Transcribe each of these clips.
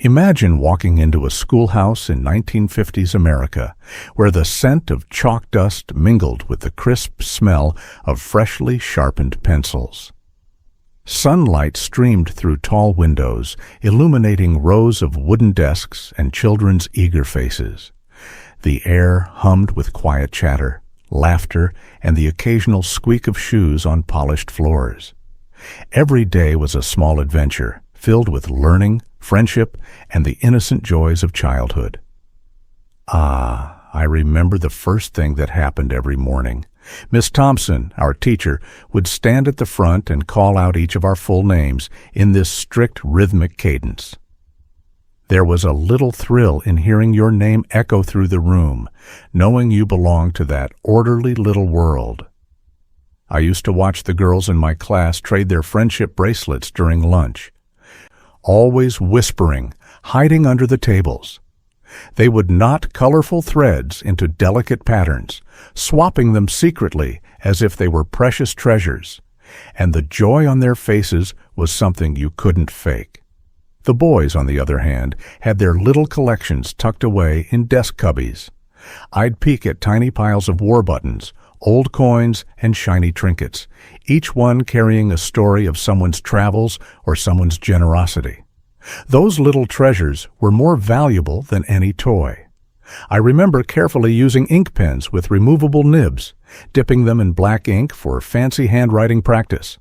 Imagine walking into a schoolhouse in 1950s America, where the scent of chalk dust mingled with the crisp smell of freshly sharpened pencils. Sunlight streamed through tall windows, illuminating rows of wooden desks and children's eager faces. The air hummed with quiet chatter, laughter, and the occasional squeak of shoes on polished floors. Every day was a small adventure, filled with learning, friendship, and the innocent joys of childhood. I remember the first thing that happened every morning. Miss Thompson, our teacher, would stand at the front and call out each of our full names in this strict rhythmic cadence. There was a little thrill in hearing your name echo through the room, knowing you belonged to that orderly little world. I used to watch the girls in my class trade their friendship bracelets during lunch, always whispering, hiding under the tables. They would knot colorful threads into delicate patterns, swapping them secretly as if they were precious treasures, and the joy on their faces was something you couldn't fake. The boys, on the other hand, had their little collections tucked away in desk cubbies. I'd peek at tiny piles of war buttons, old coins, and shiny trinkets, each one carrying a story of someone's travels or someone's generosity. Those little treasures were more valuable than any toy. I remember carefully using ink pens with removable nibs, dipping them in black ink for fancy handwriting practice.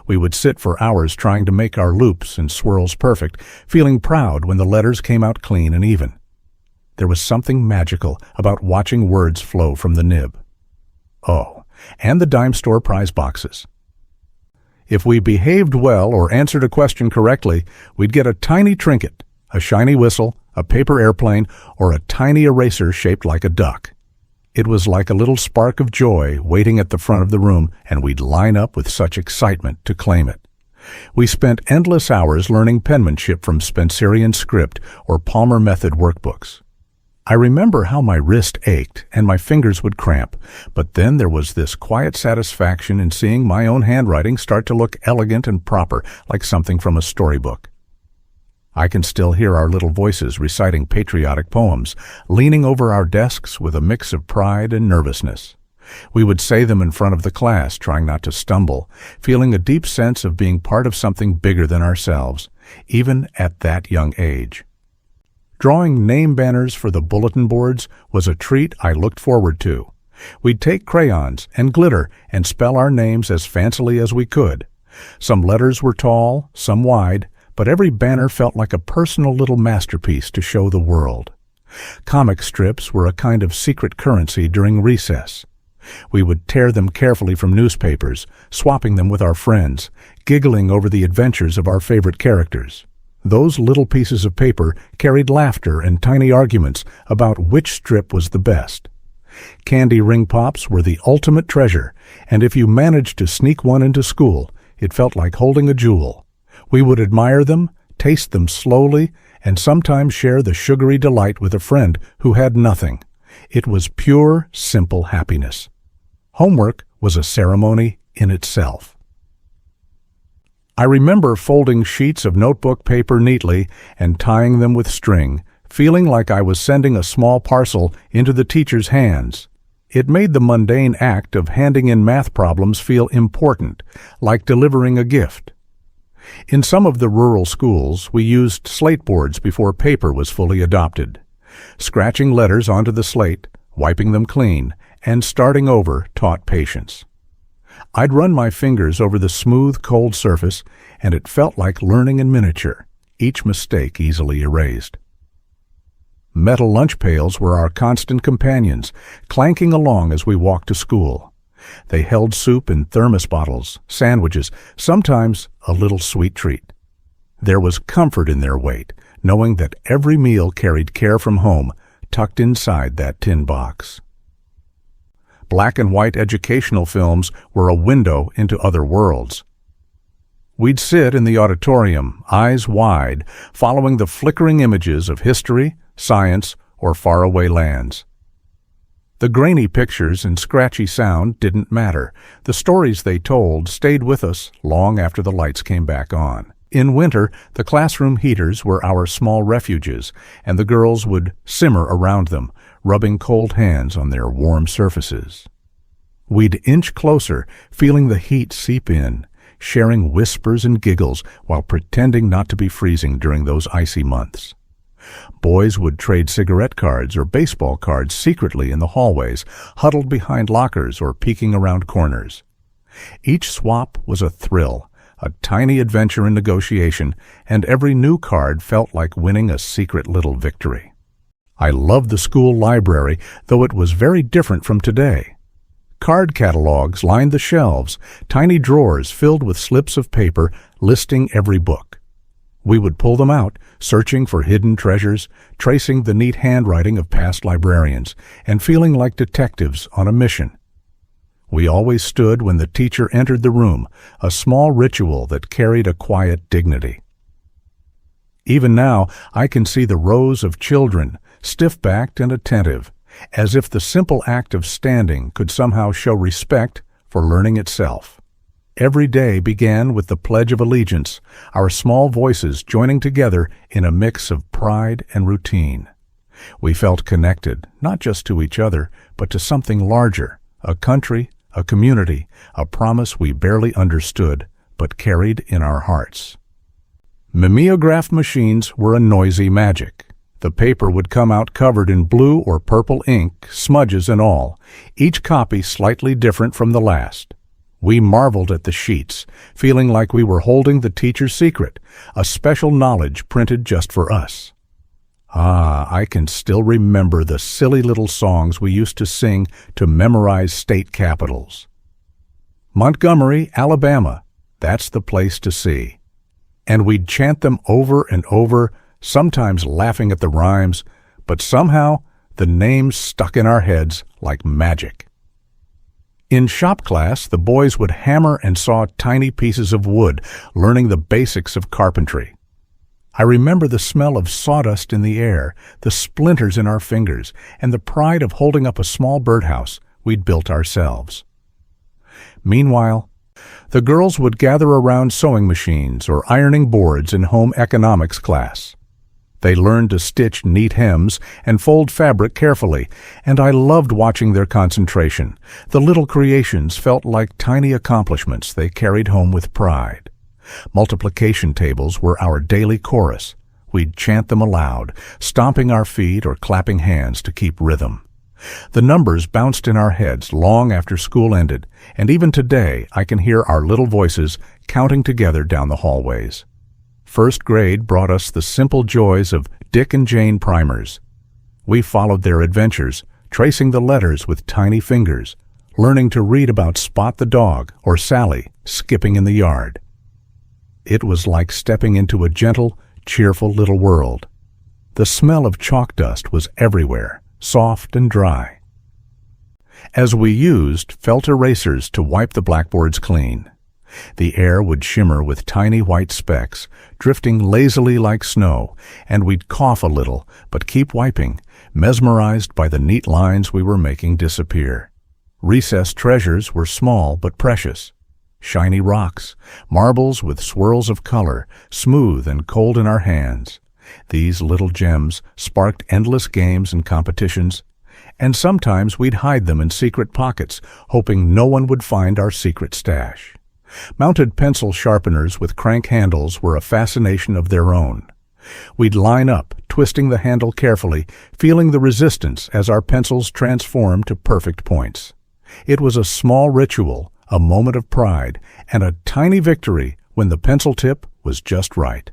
We would sit for hours trying to make our loops and swirls perfect, feeling proud when the letters came out clean and even. There was something magical about watching words flow from the nib. Oh, and the dime store prize boxes. If we behaved well or answered a question correctly, we'd get a tiny trinket, a shiny whistle, a paper airplane, or a tiny eraser shaped like a duck. It was like a little spark of joy waiting at the front of the room, and we'd line up with such excitement to claim it. We spent endless hours learning penmanship from Spencerian script or Palmer Method workbooks. I remember how my wrist ached and my fingers would cramp, but then there was this quiet satisfaction in seeing my own handwriting start to look elegant and proper, like something from a storybook. I can still hear our little voices reciting patriotic poems, leaning over our desks with a mix of pride and nervousness. We would say them in front of the class, trying not to stumble, feeling a deep sense of being part of something bigger than ourselves, even at that young age. Drawing name banners for the bulletin boards was a treat I looked forward to. We'd take crayons and glitter and spell our names as fancily as we could. Some letters were tall, some wide, but every banner felt like a personal little masterpiece to show the world. Comic strips were a kind of secret currency during recess. We would tear them carefully from newspapers, swapping them with our friends, giggling over the adventures of our favorite characters. Those little pieces of paper carried laughter and tiny arguments about which strip was the best. Candy ring pops were the ultimate treasure, and if you managed to sneak one into school, it felt like holding a jewel. We would admire them, taste them slowly, and sometimes share the sugary delight with a friend who had nothing. It was pure, simple happiness. Homework was a ceremony in itself. I remember folding sheets of notebook paper neatly and tying them with string, feeling like I was sending a small parcel into the teacher's hands. It made the mundane act of handing in math problems feel important, like delivering a gift. In some of the rural schools, we used slate boards before paper was fully adopted. Scratching letters onto the slate, wiping them clean, and starting over taught patience. I'd run my fingers over the smooth, cold surface, and it felt like learning in miniature, each mistake easily erased. Metal lunch pails were our constant companions, clanking along as we walked to school. They held soup in thermos bottles, sandwiches, sometimes a little sweet treat. There was comfort in their weight, knowing that every meal carried care from home, tucked inside that tin box. Black and white educational films were a window into other worlds. We'd sit in the auditorium, eyes wide, following the flickering images of history, science, or faraway lands. The grainy pictures and scratchy sound didn't matter. The stories they told stayed with us long after the lights came back on. In winter, the classroom heaters were our small refuges, and the girls would simmer around them, rubbing cold hands on their warm surfaces. We'd inch closer, feeling the heat seep in, sharing whispers and giggles while pretending not to be freezing during those icy months. Boys would trade cigarette cards or baseball cards secretly in the hallways, huddled behind lockers or peeking around corners. Each swap was a thrill, a tiny adventure in negotiation, and every new card felt like winning a secret little victory. I loved the school library, though it was very different from today. Card catalogs lined the shelves, tiny drawers filled with slips of paper listing every book. We would pull them out, searching for hidden treasures, tracing the neat handwriting of past librarians, and feeling like detectives on a mission. We always stood when the teacher entered the room, a small ritual that carried a quiet dignity. Even now, I can see the rows of children, stiff-backed and attentive, as if the simple act of standing could somehow show respect for learning itself. Every day began with the Pledge of Allegiance, our small voices joining together in a mix of pride and routine. We felt connected, not just to each other, but to something larger, a country, a community, a promise we barely understood, but carried in our hearts. Mimeograph machines were a noisy magic. The paper would come out covered in blue or purple ink, smudges and all, each copy slightly different from the last. We marveled at the sheets, feeling like we were holding the teacher's secret, a special knowledge printed just for us. I can still remember the silly little songs we used to sing to memorize state capitals. Montgomery, Alabama, that's the place to see. And we'd chant them over and over, sometimes laughing at the rhymes, but somehow the names stuck in our heads like magic. In shop class, the boys would hammer and saw tiny pieces of wood, learning the basics of carpentry. I remember the smell of sawdust in the air, the splinters in our fingers, and the pride of holding up a small birdhouse we'd built ourselves. Meanwhile, the girls would gather around sewing machines or ironing boards in home economics class. They learned to stitch neat hems and fold fabric carefully, and I loved watching their concentration. The little creations felt like tiny accomplishments they carried home with pride. Multiplication tables were our daily chorus. We'd chant them aloud, stomping our feet or clapping hands to keep rhythm. The numbers bounced in our heads long after school ended, and even today I can hear our little voices counting together down the hallways. First grade brought us the simple joys of Dick and Jane primers. We followed their adventures, tracing the letters with tiny fingers, learning to read about Spot the dog or Sally skipping in the yard. It was like stepping into a gentle, cheerful little world. The smell of chalk dust was everywhere, soft and dry. As we used felt erasers to wipe the blackboards clean, the air would shimmer with tiny white specks, drifting lazily like snow, and we'd cough a little, but keep wiping, mesmerized by the neat lines we were making disappear. Recess treasures were small but precious. Shiny rocks, marbles with swirls of color, smooth and cold in our hands. These little gems sparked endless games and competitions, and sometimes we'd hide them in secret pockets, hoping no one would find our secret stash. Mounted pencil sharpeners with crank handles were a fascination of their own. We'd line up, twisting the handle carefully, feeling the resistance as our pencils transformed to perfect points. It was a small ritual, a moment of pride, and a tiny victory when the pencil tip was just right.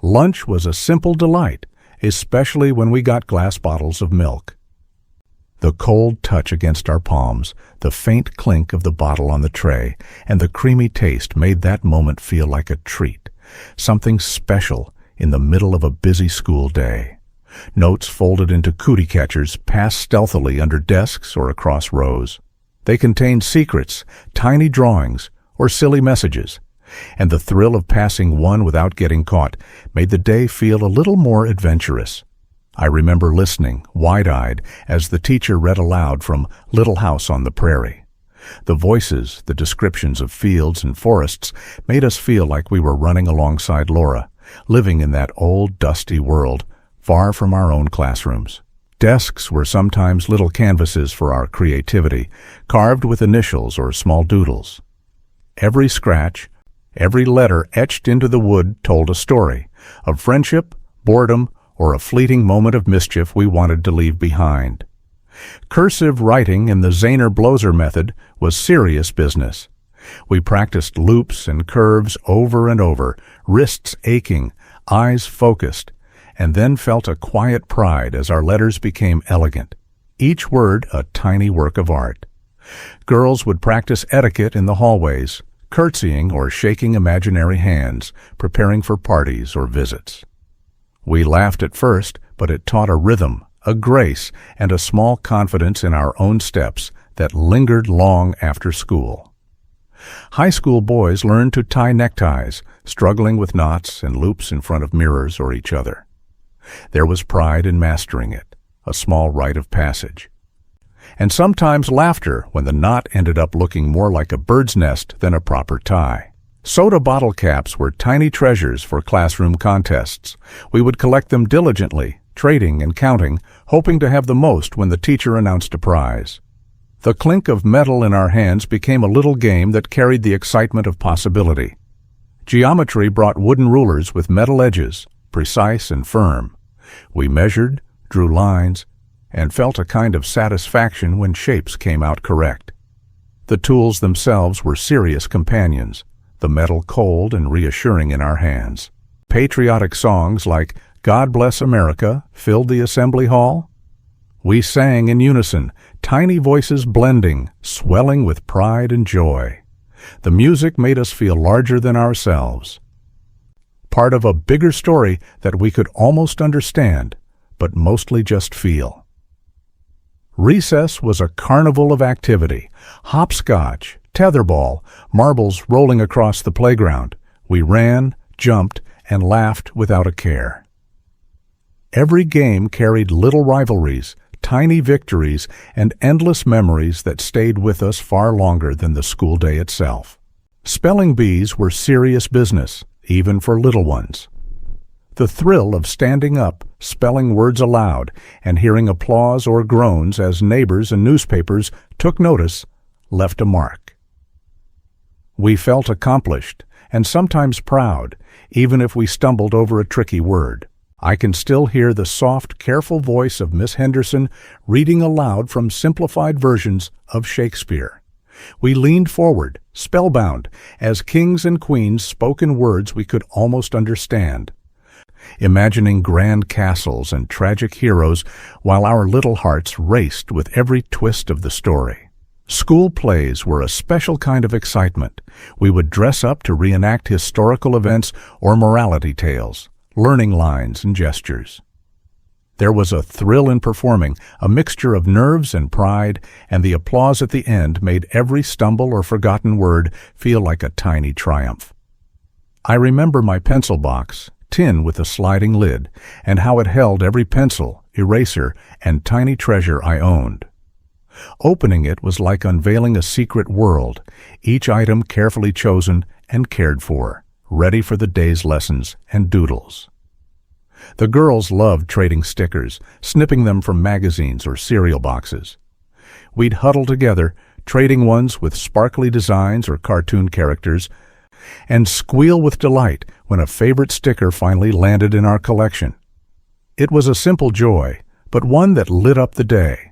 Lunch was a simple delight, especially when we got glass bottles of milk. The cold touch against our palms, the faint clink of the bottle on the tray, and the creamy taste made that moment feel like a treat, something special in the middle of a busy school day. Notes folded into cootie catchers passed stealthily under desks or across rows. They contained secrets, tiny drawings, or silly messages, and the thrill of passing one without getting caught made the day feel a little more adventurous. I remember listening, wide-eyed, as the teacher read aloud from Little House on the Prairie. The voices, the descriptions of fields and forests made us feel like we were running alongside Laura, living in that old, dusty world, far from our own classrooms. Desks were sometimes little canvases for our creativity, carved with initials or small doodles. Every scratch, every letter etched into the wood told a story of friendship, boredom, or a fleeting moment of mischief we wanted to leave behind. Cursive writing in the Zahner-Bloser method was serious business. We practiced loops and curves over and over, wrists aching, eyes focused, and then felt a quiet pride as our letters became elegant, each word a tiny work of art. Girls would practice etiquette in the hallways, curtsying or shaking imaginary hands, preparing for parties or visits. We laughed at first, but it taught a rhythm, a grace, and a small confidence in our own steps that lingered long after school. High school boys learned to tie neckties, struggling with knots and loops in front of mirrors or each other. There was pride in mastering it, a small rite of passage. And sometimes laughter when the knot ended up looking more like a bird's nest than a proper tie. Soda bottle caps were tiny treasures for classroom contests. We would collect them diligently, trading and counting, hoping to have the most when the teacher announced a prize. The clink of metal in our hands became a little game that carried the excitement of possibility. Geometry brought wooden rulers with metal edges, precise and firm. We measured, drew lines, and felt a kind of satisfaction when shapes came out correct. The tools themselves were serious companions, the metal cold and reassuring in our hands. Patriotic songs like "God Bless America" filled the assembly hall. We sang in unison, tiny voices blending, swelling with pride and joy. The music made us feel larger than ourselves, part of a bigger story that we could almost understand, but mostly just feel. Recess was a carnival of activity. Hopscotch, tetherball, marbles rolling across the playground. We ran, jumped, and laughed without a care. Every game carried little rivalries, tiny victories, and endless memories that stayed with us far longer than the school day itself. Spelling bees were serious business, even for little ones. The thrill of standing up, spelling words aloud, and hearing applause or groans as neighbors and newspapers took notice left a mark. We felt accomplished, and sometimes proud, even if we stumbled over a tricky word. I can still hear the soft, careful voice of Miss Henderson reading aloud from simplified versions of Shakespeare. We leaned forward, spellbound, as kings and queens spoke in words we could almost understand, imagining grand castles and tragic heroes while our little hearts raced with every twist of the story. School plays were a special kind of excitement. We would dress up to reenact historical events or morality tales, learning lines and gestures. There was a thrill in performing, a mixture of nerves and pride, and the applause at the end made every stumble or forgotten word feel like a tiny triumph. I remember my pencil box, tin with a sliding lid, and how it held every pencil, eraser, and tiny treasure I owned. Opening it was like unveiling a secret world, each item carefully chosen and cared for, ready for the day's lessons and doodles. The girls loved trading stickers, snipping them from magazines or cereal boxes. We'd huddle together, trading ones with sparkly designs or cartoon characters, and squeal with delight when a favorite sticker finally landed in our collection. It was a simple joy, but one that lit up the day.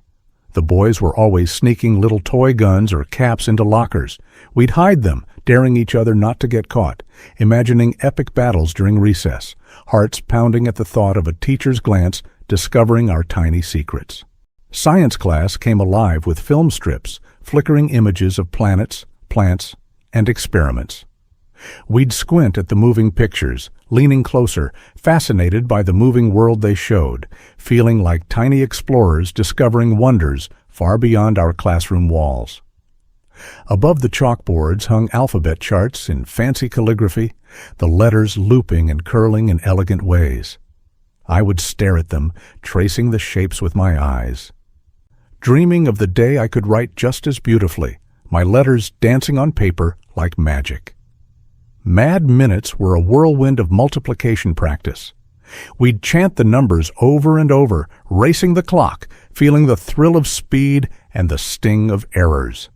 The boys were always sneaking little toy guns or caps into lockers. We'd hide them, daring each other not to get caught, imagining epic battles during recess, hearts pounding at the thought of a teacher's glance discovering our tiny secrets. Science class came alive with film strips, flickering images of planets, plants, and experiments. We'd squint at the moving pictures, leaning closer, fascinated by the moving world they showed, feeling like tiny explorers discovering wonders far beyond our classroom walls. Above the chalkboards hung alphabet charts in fancy calligraphy, the letters looping and curling in elegant ways. I would stare at them, tracing the shapes with my eyes, dreaming of the day I could write just as beautifully, my letters dancing on paper like magic. Mad minutes were a whirlwind of multiplication practice. We'd chant the numbers over and over, racing the clock, feeling the thrill of speed and the sting of errors.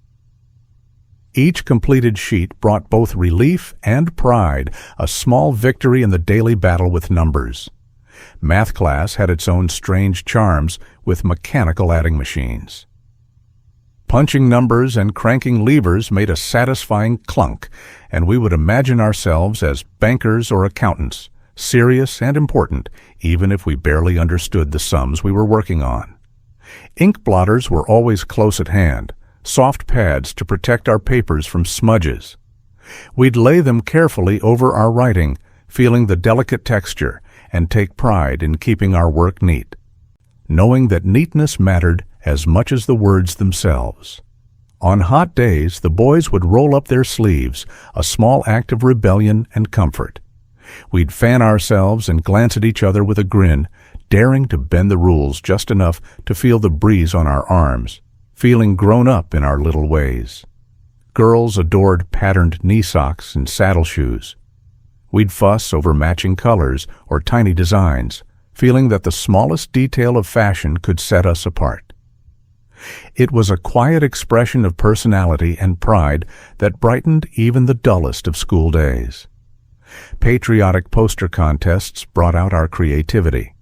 Each completed sheet brought both relief and pride, a small victory in the daily battle with numbers. Math class had its own strange charms with mechanical adding machines. Punching numbers and cranking levers made a satisfying clunk, and we would imagine ourselves as bankers or accountants, serious and important, even if we barely understood the sums we were working on. Ink blotters were always close at hand, soft pads to protect our papers from smudges. We'd lay them carefully over our writing, feeling the delicate texture, and take pride in keeping our work neat, knowing that neatness mattered as much as the words themselves. On hot days, the boys would roll up their sleeves, a small act of rebellion and comfort. We'd fan ourselves and glance at each other with a grin, daring to bend the rules just enough to feel the breeze on our arms, feeling grown up in our little ways. Girls adored patterned knee socks and saddle shoes. We'd fuss over matching colors or tiny designs, feeling that the smallest detail of fashion could set us apart. It was a quiet expression of personality and pride that brightened even the dullest of school days. Patriotic poster contests brought out our creativity.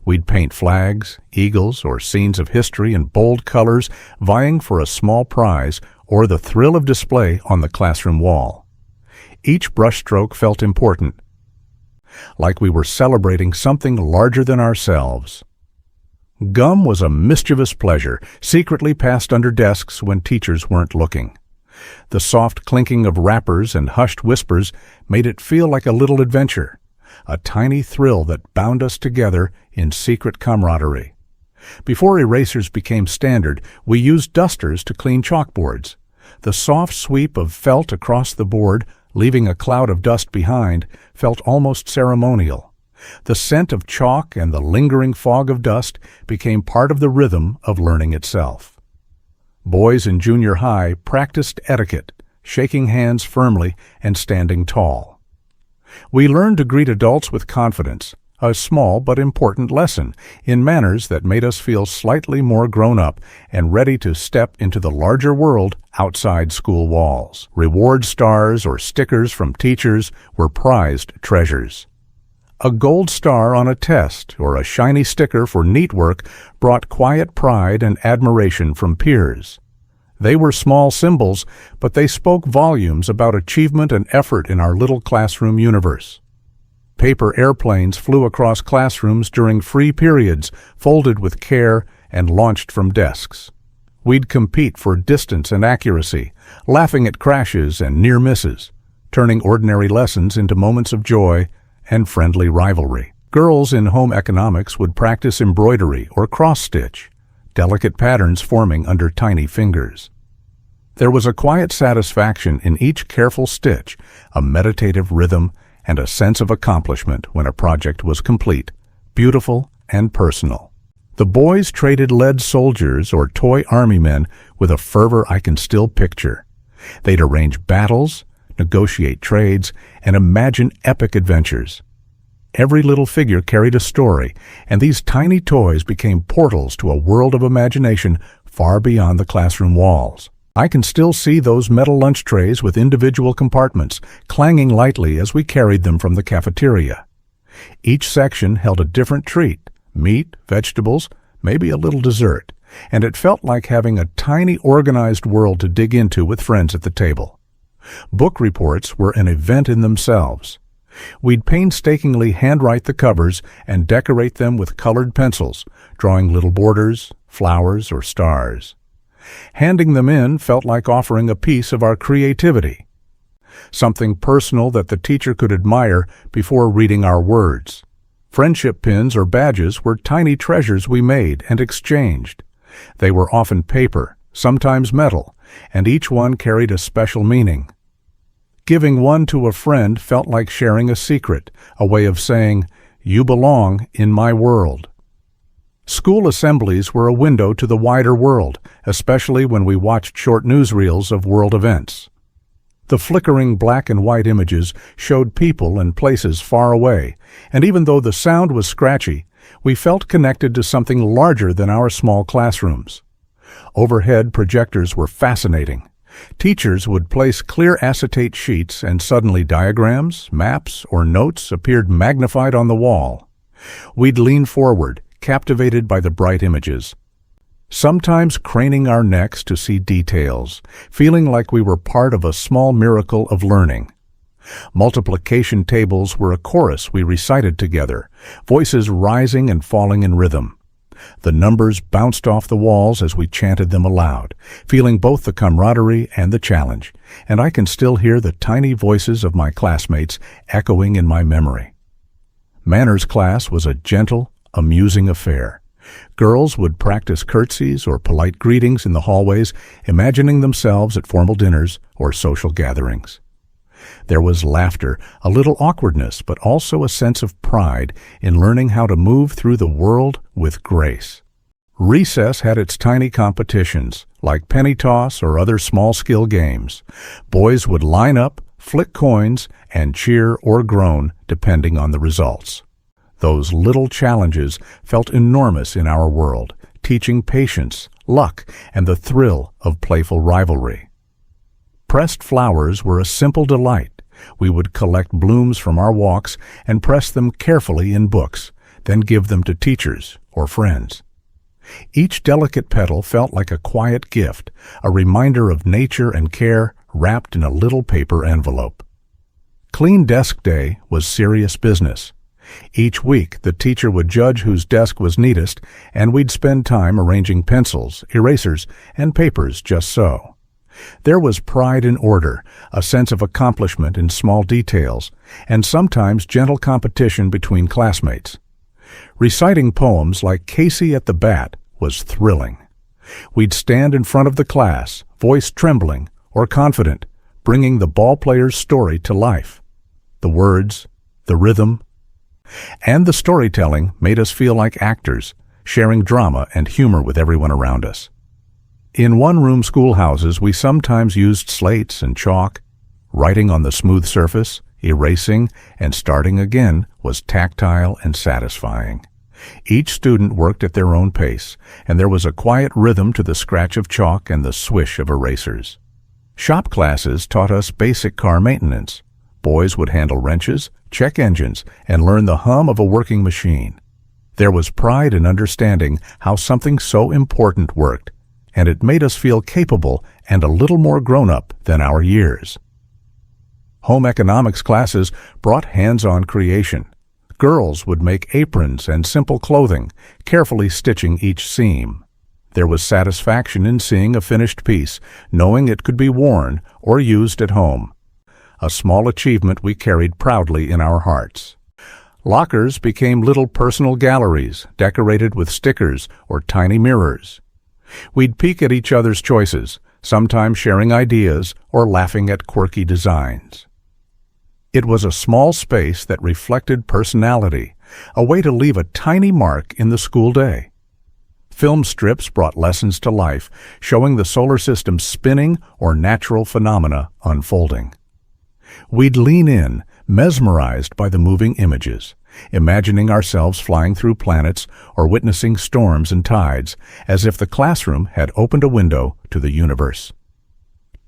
We'd paint flags, eagles, or scenes of history in bold colors, vying for a small prize or the thrill of display on the classroom wall. Each brushstroke felt important, like we were celebrating something larger than ourselves. Gum was a mischievous pleasure, secretly passed under desks when teachers weren't looking. The soft clinking of wrappers and hushed whispers made it feel like a little adventure, a tiny thrill that bound us together in secret camaraderie. Before erasers became standard, we used dusters to clean chalkboards. The soft sweep of felt across the board, leaving a cloud of dust behind, felt almost ceremonial. The scent of chalk and the lingering fog of dust became part of the rhythm of learning itself. Boys in junior high practiced etiquette, shaking hands firmly and standing tall. We learned to greet adults with confidence, a small but important lesson in manners that made us feel slightly more grown up and ready to step into the larger world outside school walls. Reward stars or stickers from teachers were prized treasures. A gold star on a test or a shiny sticker for neat work brought quiet pride and admiration from peers. They were small symbols, but they spoke volumes about achievement and effort in our little classroom universe. Paper airplanes flew across classrooms during free periods, folded with care and launched from desks. We'd compete for distance and accuracy, laughing at crashes and near misses, turning ordinary lessons into moments of joy and friendly rivalry. Girls in home economics would practice embroidery or cross-stitch, delicate patterns forming under tiny fingers. There was a quiet satisfaction in each careful stitch, a meditative rhythm, and a sense of accomplishment when a project was complete, beautiful and personal. The boys traded lead soldiers or toy army men with a fervor I can still picture. They'd arrange battles, negotiate trades, and imagine epic adventures. Every little figure carried a story, and these tiny toys became portals to a world of imagination far beyond the classroom walls. I can still see those metal lunch trays with individual compartments, clanging lightly as we carried them from the cafeteria. Each section held a different treat, meat, vegetables, maybe a little dessert, and it felt like having a tiny organized world to dig into with friends at the table. Book reports were an event in themselves. We'd painstakingly handwrite the covers and decorate them with colored pencils, drawing little borders, flowers, or stars. Handing them in felt like offering a piece of our creativity, something personal that the teacher could admire before reading our words. Friendship pins or badges were tiny treasures we made and exchanged. They were often paper, sometimes metal, and each one carried a special meaning. Giving one to a friend felt like sharing a secret, a way of saying, "You belong in my world." School assemblies were a window to the wider world, especially when we watched short newsreels of world events. The flickering black and white images showed people and places far away, and even though the sound was scratchy, we felt connected to something larger than our small classrooms. Overhead projectors were fascinating. Teachers would place clear acetate sheets and suddenly diagrams, maps, or notes appeared magnified on the wall. We'd lean forward, captivated by the bright images, sometimes craning our necks to see details, feeling like we were part of a small miracle of learning. Multiplication tables were a chorus we recited together, voices rising and falling in rhythm. The numbers bounced off the walls as we chanted them aloud, feeling both the camaraderie and the challenge, and I can still hear the tiny voices of my classmates echoing in my memory. Manners class was a gentle, amusing affair. Girls would practice curtsies or polite greetings in the hallways, imagining themselves at formal dinners or social gatherings. There was laughter, a little awkwardness, but also a sense of pride in learning how to move through the world with grace. Recess had its tiny competitions, like penny toss or other small-skill games. Boys would line up, flick coins, and cheer or groan, depending on the results. Those little challenges felt enormous in our world, teaching patience, luck, and the thrill of playful rivalry. Pressed flowers were a simple delight. We would collect blooms from our walks and press them carefully in books, then give them to teachers or friends. Each delicate petal felt like a quiet gift, a reminder of nature and care wrapped in a little paper envelope. Clean desk day was serious business. Each week, the teacher would judge whose desk was neatest, and we'd spend time arranging pencils, erasers, and papers just so. There was pride in order, a sense of accomplishment in small details, and sometimes gentle competition between classmates. Reciting poems like Casey at the Bat was thrilling. We'd stand in front of the class, voice trembling or confident, bringing the ballplayer's story to life. The words, the rhythm, and the storytelling made us feel like actors, sharing drama and humor with everyone around us. In one-room schoolhouses, we sometimes used slates and chalk. Writing on the smooth surface, erasing, and starting again was tactile and satisfying. Each student worked at their own pace, and there was a quiet rhythm to the scratch of chalk and the swish of erasers. Shop classes taught us basic car maintenance. Boys would handle wrenches, check engines, and learn the hum of a working machine. There was pride in understanding how something so important worked, and it made us feel capable and a little more grown-up than our years. Home economics classes brought hands-on creation. Girls would make aprons and simple clothing, carefully stitching each seam. There was satisfaction in seeing a finished piece, knowing it could be worn or used at home. A small achievement we carried proudly in our hearts. Lockers became little personal galleries, decorated with stickers or tiny mirrors. We'd peek at each other's choices, sometimes sharing ideas or laughing at quirky designs. It was a small space that reflected personality, a way to leave a tiny mark in the school day. Film strips brought lessons to life, showing the solar system spinning or natural phenomena unfolding. We'd lean in, mesmerized by the moving images, imagining ourselves flying through planets or witnessing storms and tides, as if the classroom had opened a window to the universe.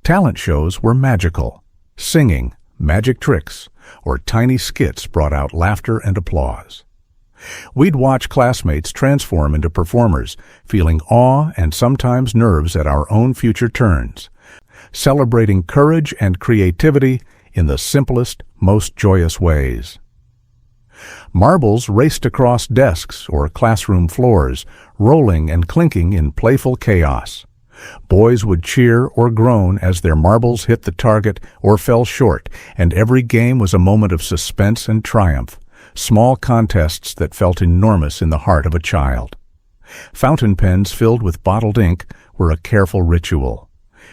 Talent shows were magical. Singing, magic tricks, or tiny skits brought out laughter and applause. We'd watch classmates transform into performers, feeling awe and sometimes nerves at our own future turns, celebrating courage and creativity in the simplest, most joyous ways. Marbles raced across desks or classroom floors, rolling and clinking in playful chaos. Boys would cheer or groan as their marbles hit the target or fell short, and every game was a moment of suspense and triumph, small contests that felt enormous in the heart of a child. Fountain pens filled with bottled ink were a careful ritual.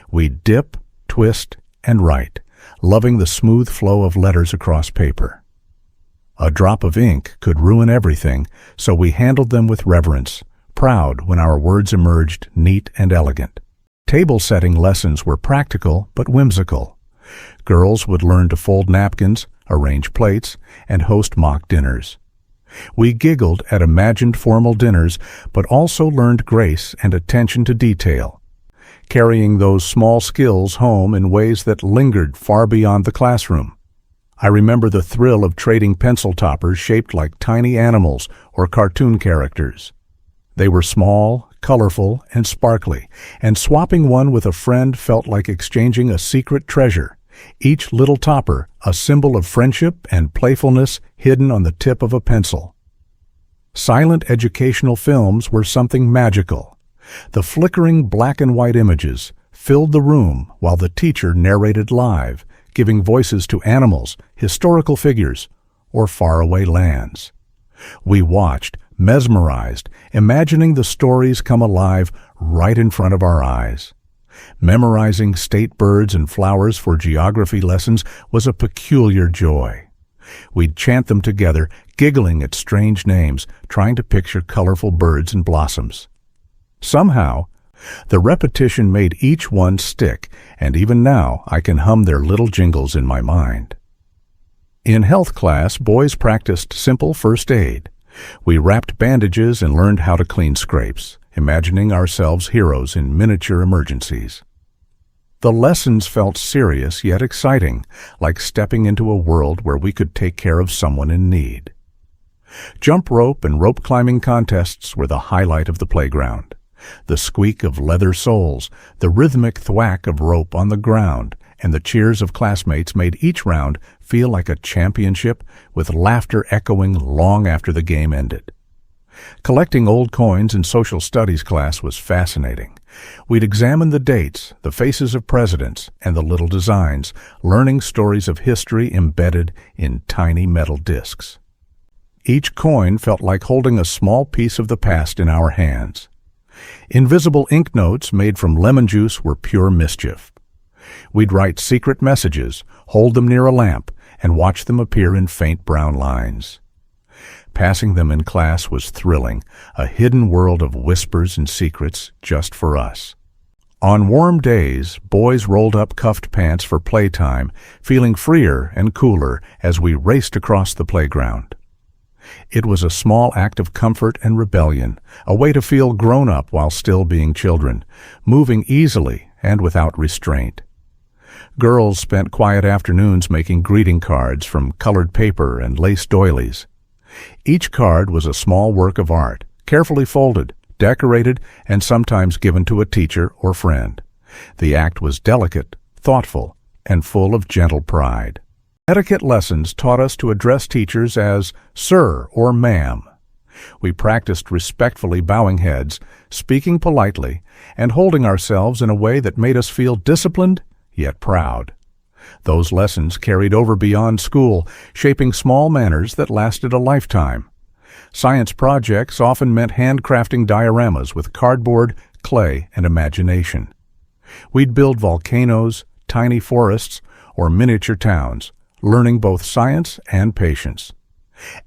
We'd dip, twist, and write, loving the smooth flow of letters across paper. A drop of ink could ruin everything, so we handled them with reverence, proud when our words emerged neat and elegant. Table-setting lessons were practical but whimsical. Girls would learn to fold napkins, arrange plates, and host mock dinners. We giggled at imagined formal dinners, but also learned grace and attention to detail, carrying those small skills home in ways that lingered far beyond the classroom. I remember the thrill of trading pencil toppers shaped like tiny animals or cartoon characters. They were small, colorful, and sparkly, and swapping one with a friend felt like exchanging a secret treasure, each little topper a symbol of friendship and playfulness hidden on the tip of a pencil. Silent educational films were something magical. The flickering black and white images filled the room while the teacher narrated live, giving voices to animals, historical figures, or faraway lands. We watched, mesmerized, imagining the stories come alive right in front of our eyes. Memorizing state birds and flowers for geography lessons was a peculiar joy. We'd chant them together, giggling at strange names, trying to picture colorful birds and blossoms. Somehow, the repetition made each one stick, and even now I can hum their little jingles in my mind. In health class, boys practiced simple first aid. We wrapped bandages and learned how to clean scrapes, imagining ourselves heroes in miniature emergencies. The lessons felt serious yet exciting, like stepping into a world where we could take care of someone in need. Jump rope and rope climbing contests were the highlight of the playground. The squeak of leather soles, the rhythmic thwack of rope on the ground, and the cheers of classmates made each round feel like a championship, with laughter echoing long after the game ended. Collecting old coins in social studies class was fascinating. We'd examine the dates, the faces of presidents, and the little designs, learning stories of history embedded in tiny metal discs. Each coin felt like holding a small piece of the past in our hands. Invisible ink notes made from lemon juice were pure mischief. We'd write secret messages, hold them near a lamp, and watch them appear in faint brown lines. Passing them in class was thrilling, a hidden world of whispers and secrets just for us. On warm days, boys rolled up cuffed pants for playtime, feeling freer and cooler as we raced across the playground. It was a small act of comfort and rebellion, a way to feel grown up while still being children, moving easily and without restraint. Girls spent quiet afternoons making greeting cards from colored paper and lace doilies. Each card was a small work of art, carefully folded, decorated, and sometimes given to a teacher or friend. The act was delicate, thoughtful, and full of gentle pride. Etiquette lessons taught us to address teachers as sir or ma'am. We practiced respectfully bowing heads, speaking politely, and holding ourselves in a way that made us feel disciplined yet proud. Those lessons carried over beyond school, shaping small manners that lasted a lifetime. Science projects often meant handcrafting dioramas with cardboard, clay, and imagination. We'd build volcanoes, tiny forests, or miniature towns, learning both science and patience.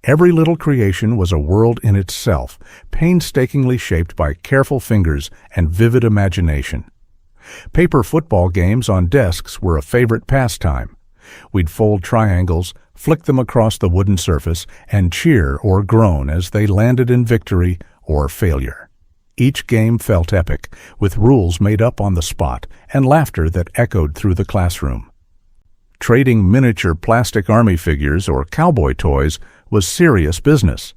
Every little creation was a world in itself, painstakingly shaped by careful fingers and vivid imagination. Paper football games on desks were a favorite pastime. We'd fold triangles, flick them across the wooden surface, and cheer or groan as they landed in victory or failure. Each game felt epic, with rules made up on the spot and laughter that echoed through the classroom. Trading miniature plastic army figures or cowboy toys was serious business.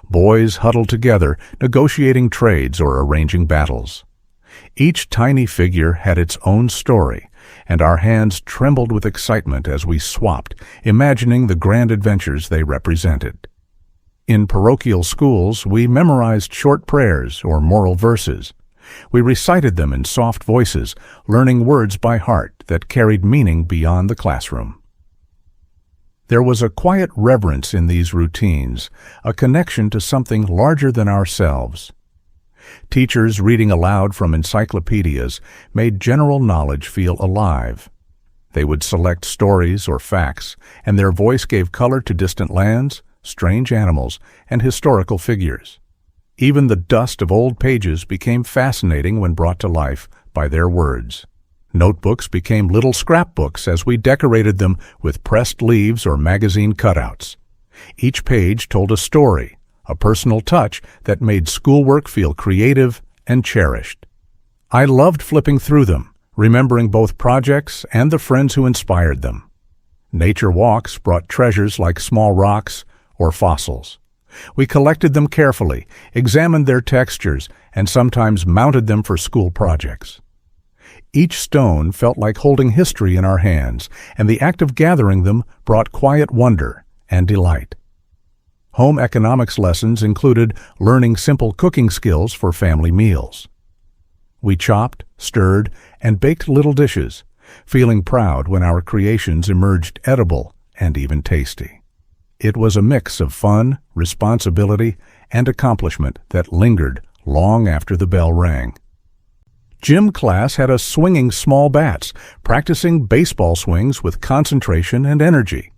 Boys huddled together, negotiating trades or arranging battles. Each tiny figure had its own story, and our hands trembled with excitement as we swapped, imagining the grand adventures they represented. In parochial schools, we memorized short prayers or moral verses. We recited them in soft voices, learning words by heart that carried meaning beyond the classroom. There was a quiet reverence in these routines, a connection to something larger than ourselves. Teachers reading aloud from encyclopedias made general knowledge feel alive. They would select stories or facts, and their voice gave color to distant lands, strange animals, and historical figures. Even the dust of old pages became fascinating when brought to life by their words. Notebooks became little scrapbooks as we decorated them with pressed leaves or magazine cutouts. Each page told a story, a personal touch that made schoolwork feel creative and cherished. I loved flipping through them, remembering both projects and the friends who inspired them. Nature walks brought treasures like small rocks or fossils. We collected them carefully, examined their textures, and sometimes mounted them for school projects. Each stone felt like holding history in our hands, and the act of gathering them brought quiet wonder and delight. Home economics lessons included learning simple cooking skills for family meals. We chopped, stirred, and baked little dishes, feeling proud when our creations emerged edible and even tasty. It was a mix of fun, responsibility, and accomplishment that lingered long after the bell rang. Gym class had us swinging small bats, practicing baseball swings with concentration and energy.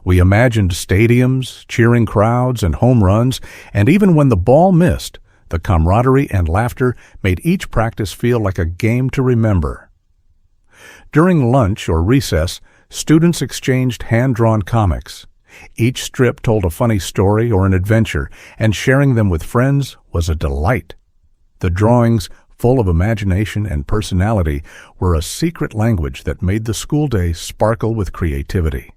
We imagined stadiums, cheering crowds, and home runs, and even when the ball missed, the camaraderie and laughter made each practice feel like a game to remember. During lunch or recess, students exchanged hand-drawn comics. Each strip told a funny story or an adventure, and sharing them with friends was a delight. The drawings, full of imagination and personality, were a secret language that made the school day sparkle with creativity.